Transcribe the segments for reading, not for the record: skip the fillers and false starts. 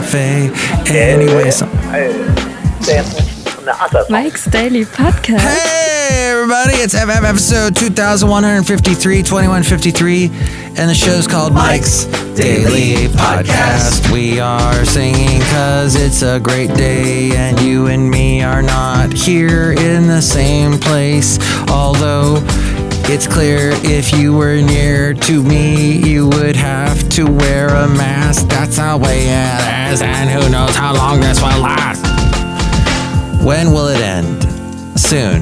Cafe. Anyway, Mike's Daily Podcast. Hey, everybody, it's episode 2153, 2153, and the show's called Mike's Daily Podcast. We are singing because it's a great day, and you and me are not here in the same place, although it's clear if you were near to me, you would have to wear a mask. That's the way it is, and who knows how long this will last. When will it end? Soon.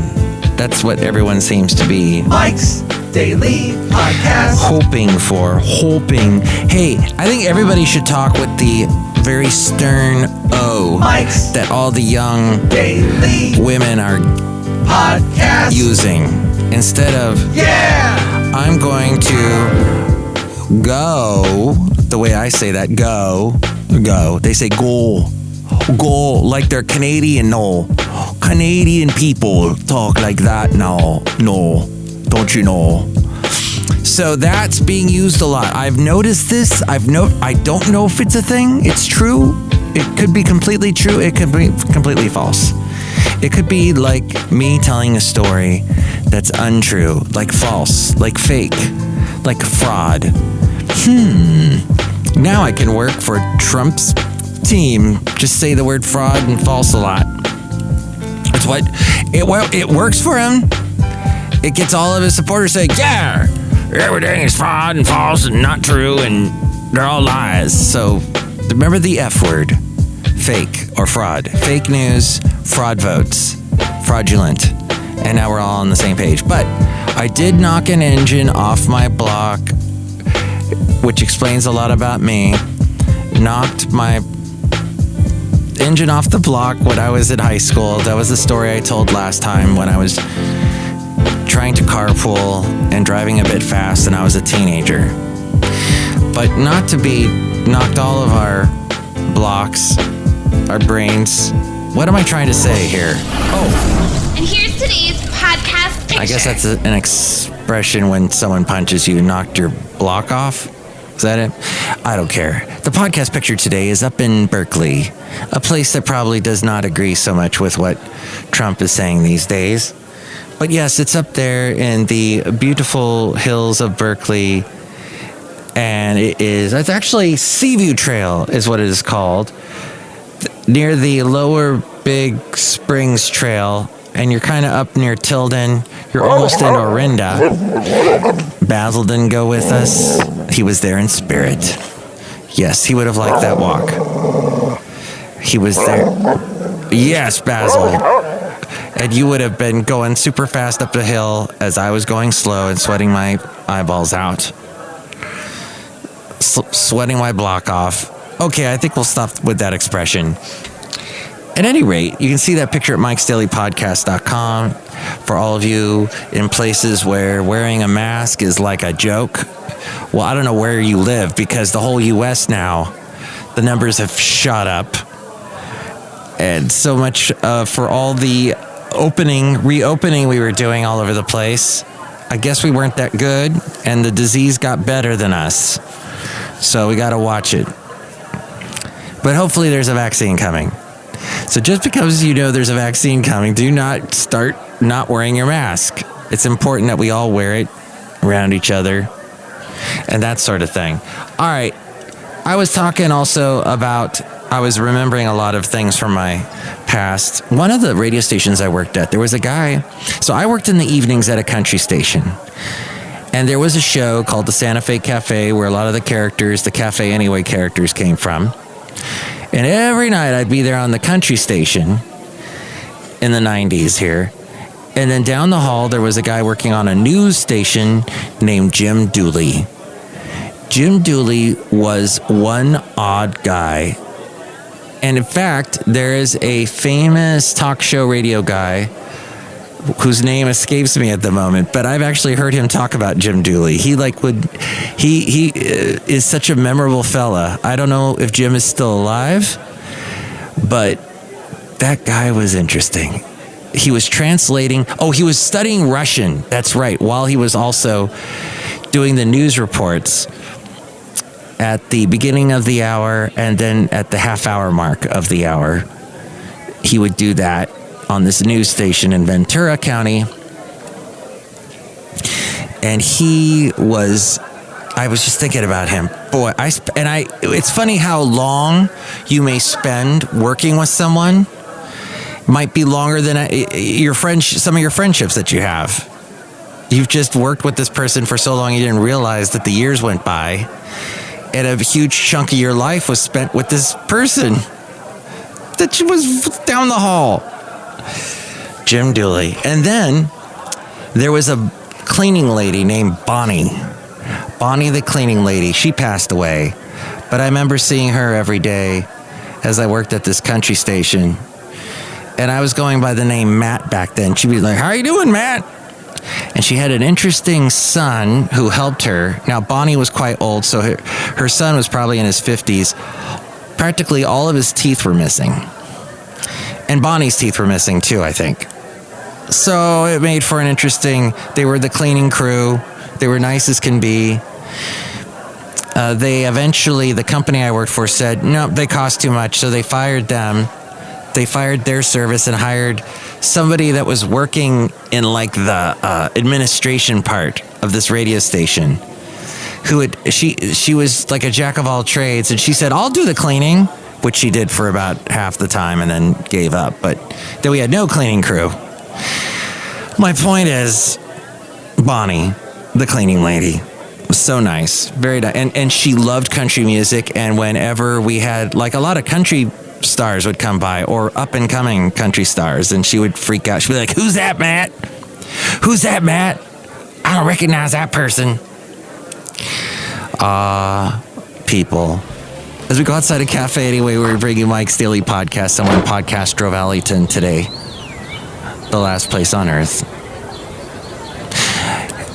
That's what everyone seems to be Mike's Daily Podcast. Hoping. Hey, I think everybody should talk with the very stern O Mike's that all the young Daily women are Podcast using. Instead of, I'm going to go, the way I say that, go. They say go, like they're Canadian, no. Canadian people talk like that now, no, don't you know? So that's being used a lot. I've noticed this. I don't know if it's a thing. It's true. It could be completely true. It could be completely false. It could be like me telling a story that's untrue, like false, like fake, like fraud. Now I can work for Trump's team. Just say the word fraud and false a lot. It's what it works for him. It gets all of his supporters saying, yeah, everything is fraud and false and not true and they're all lies. So remember the F word, fake or fraud. Fake news, fraud votes, fraudulent. And now we're all on the same page. But I did knock an engine off my block, which explains a lot about me. Knocked my engine off the block when I was in high school. That was the story I told last time when I was trying to carpool and driving a bit fast and I was a teenager. But not to be knocked all of our blocks, our brains. What am I trying to say here? Oh. And here's today's podcast picture. I guess that's an expression when someone punches you, knocked your block off. Is that it? I don't care. The podcast picture today is up in Berkeley, a place that probably does not agree so much with what Trump is saying these days. But yes, it's up there in the beautiful hills of Berkeley. And it's actually Seaview Trail is what it is called, near the Lower Big Springs Trail. And you're kind of up near Tilden. You're almost in Orinda. Basil didn't go with us. He was there in spirit. Yes, he would have liked that walk. He was there. Yes, Basil. And you would have been going super fast up the hill as I was going slow and sweating my eyeballs out. Sweating my block off. Okay, I think we'll stop with that expression. At any rate, you can see that picture at mikesdailypodcast.com. For all of you in places where wearing a mask is like a joke. Well, I don't know where you live because the whole U.S. now, the numbers have shot up. And so much for all the reopening we were doing all over the place. I guess we weren't that good and the disease got better than us. So we got to watch it. But hopefully there's a vaccine coming. So just because you know there's a vaccine coming, do not start not wearing your mask. It's important that we all wear it around each other and that sort of thing. All right. I was talking also about, I was remembering a lot of things from my past. One of the radio stations I worked at, there was a guy. So I worked in the evenings at a country station. And there was a show called the Santa Fe Cafe where a lot of the characters, the Cafe Anyway characters came from. And every night I'd be there on the country station in the 90s here. And then down the hall, there was a guy working on a news station named Jim Dooley. Jim Dooley was one odd guy. And in fact, there is a famous talk show radio guy whose name escapes me at the moment, but I've actually heard him talk about Jim Dooley. He is such a memorable fella. I don't know if Jim is still alive, but that guy was interesting. He was translating. Oh, he was studying Russian. That's right. While he was also doing the news reports. at the beginning of the hour and then at the half-hour mark of the hour. He would do that on this news station in Ventura County. And I was just thinking about him. Boy, it's funny how long you may spend working with someone. Might be longer than some of your friendships that you have. You've just worked with this person for so long you didn't realize that the years went by. And a huge chunk of your life was spent with this person that was down the hall. Jim Dooley. And then there was a cleaning lady named Bonnie. Bonnie the cleaning lady. She passed away. But I remember seeing her every day as I worked at this country station. And I was going by the name Matt back then. She'd be like, "How are you doing, Matt?" And she had an interesting son who helped her. Now, Bonnie was quite old, so her son was probably in his 50s. Practically all of his teeth were missing. And Bonnie's teeth were missing too, I think. So it made for an interesting... They were the cleaning crew. They were nice as can be. The company I worked for said, no, they cost too much, so they fired them. They fired their service and hired somebody that was working in like the administration part of this radio station. She was like a jack of all trades, and she said, "I'll do the cleaning," which she did for about half the time and then gave up. But then we had no cleaning crew. My point is, Bonnie, the cleaning lady, was so nice, very nice, and she loved country music. And whenever we had like a lot of country stars would come by, or up and coming country stars, and she would freak out. She'd be like, "Who's that, Matt? Who's that, Matt? I don't recognize that person." People. As we go outside a cafe anyway, we're bringing Mike's Daily Podcast. Someone podcast drove Alleyton today. The last place on earth.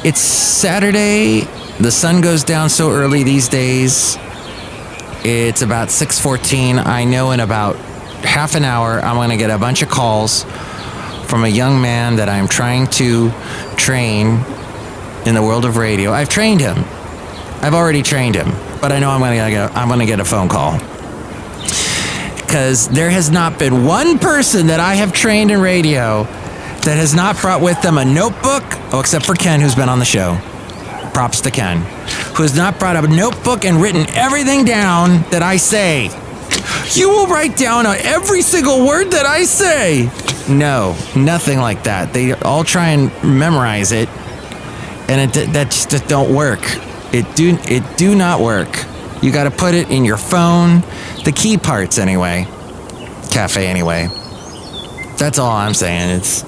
It's Saturday. The sun goes down so early these days. It's about 6:14. I know in about half an hour, I'm going to get a bunch of calls from a young man that I'm trying to train in the world of radio. I've trained him. I've already trained him, but I know I'm going to get a phone call. Because there has not been one person that I have trained in radio that has not brought with them a notebook, except for Ken, who's been on the show. Props to Ken, who has not brought up a notebook and written everything down that I say. You will write down every single word that I say. No, nothing like that. They all try and memorize it, and that just don't work. It do not work. You got to put it in your phone, the key parts anyway. Cafe anyway. That's all I'm saying. It's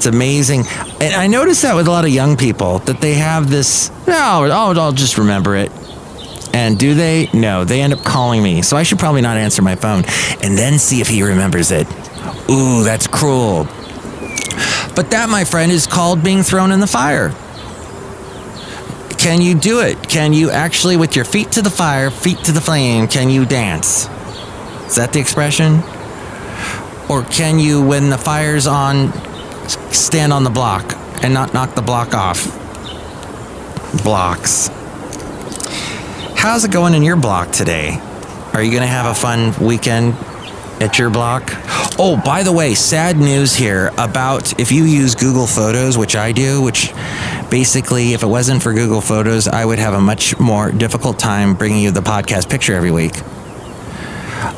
amazing. And I notice that with a lot of young people, that they have this, I'll just remember it. And do they? No, they end up calling me. So I should probably not answer my phone and then see if he remembers it. Ooh, that's cruel. But that, my friend, is called being thrown in the fire. Can you do it? Can you actually, with your feet to the fire, feet to the flame, can you dance? Is that the expression? Or can you, when the fire's on, stand on the block and not knock the block off? Blocks. How's it going in your block today? Are you going to have a fun weekend at your block? Oh, by the way, sad news here about if you use Google Photos, which I do, which basically, if it wasn't for Google Photos, I would have a much more difficult time bringing you the podcast picture every week.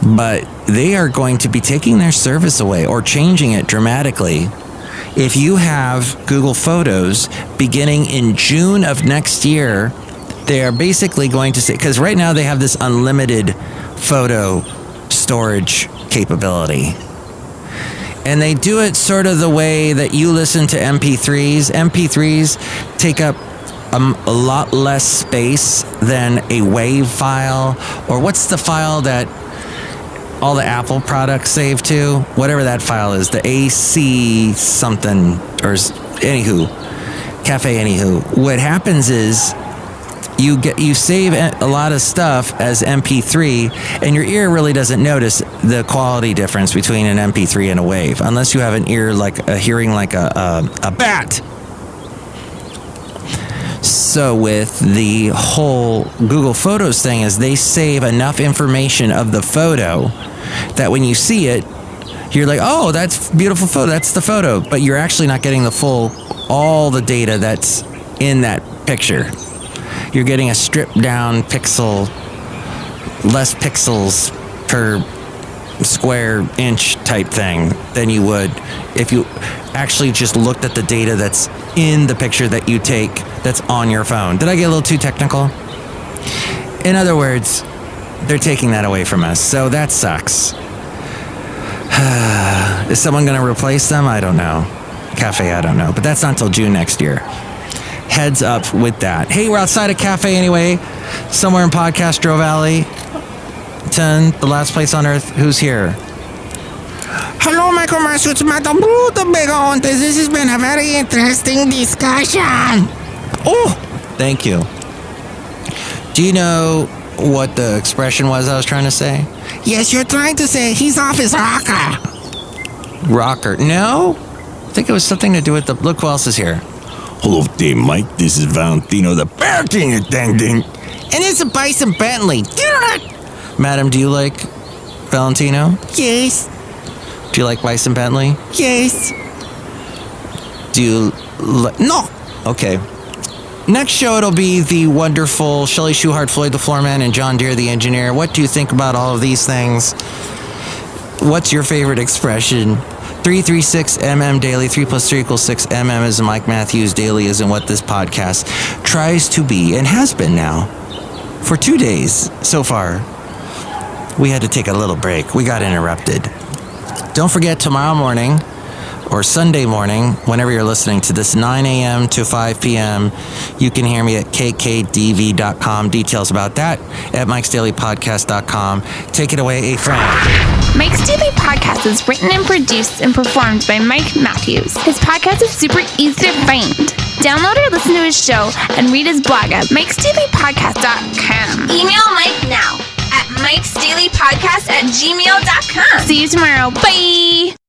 But they are going to be taking their service away or changing it dramatically. If you have Google Photos beginning in June of next year, they are basically going to say, because right now they have this unlimited photo storage capability. And they do it sort of the way that you listen to MP3s. MP3s take up a lot less space than a WAV file, or what's the file that all the Apple products save to? Whatever that file is, the AC something, or anywho. What happens is you save a lot of stuff as MP3, and your ear really doesn't notice the quality difference between an MP3 and a WAV, unless you have an ear like a hearing like a bat. So with the whole Google Photos thing is they save enough information of the photo that when you see it, you're like, oh, that's a beautiful photo. That's the photo. But you're actually not getting all the data that's in that picture. You're getting a stripped down pixel, less pixels per square inch type thing than you would if you actually just looked at the data that's in the picture that you take that's on your phone. Did I get a little too technical? In other words, they're taking that away from us, so that sucks. Is someone going to replace them? I don't know. Cafe, I don't know, but that's not until June next year. Heads up with that. Hey, we're outside a cafe anyway, somewhere in Podcastro Valley. 10, the last place on earth. Who's here? Hello, Michael Marsh. It's Madame Rootabega on this. This has been a very interesting discussion. Oh, thank you. Do you know what the expression was I was trying to say? Yes, you're trying to say he's off his rocker. Rocker. No? I think it was something to do with the... Look who else is here. Hello there, Mike. This is Valentino, the parking attendant. And it's a Bison Bentley. Madam, do you like Valentino? Yes. Do you like Bison Bentley? Yes. Do you... No. Okay. Next show, it'll be the wonderful Chely Shoehart, Floyd the Floorman, and John Deere the engineer. What do you think about all of these things? What's your favorite expression? 336mm daily, 3 plus 3 equals 6. MM is in Mike Matthews. Daily is in what this podcast tries to be and has been now for 2 days so far. We had to take a little break. We got interrupted. Don't forget, tomorrow morning or Sunday morning, whenever you're listening to this, 9 a.m. to 5 p.m., you can hear me at kkdv.com. Details about that at mikesdailypodcast.com. Take it away, a friend. Mike's Daily Podcast is written and produced and performed by Mike Matthews. His podcast is super easy to find. Download or listen to his show and read his blog at mikesdailypodcast.com. Email Mike now at mikesdailypodcast@gmail.com. See you tomorrow. Bye!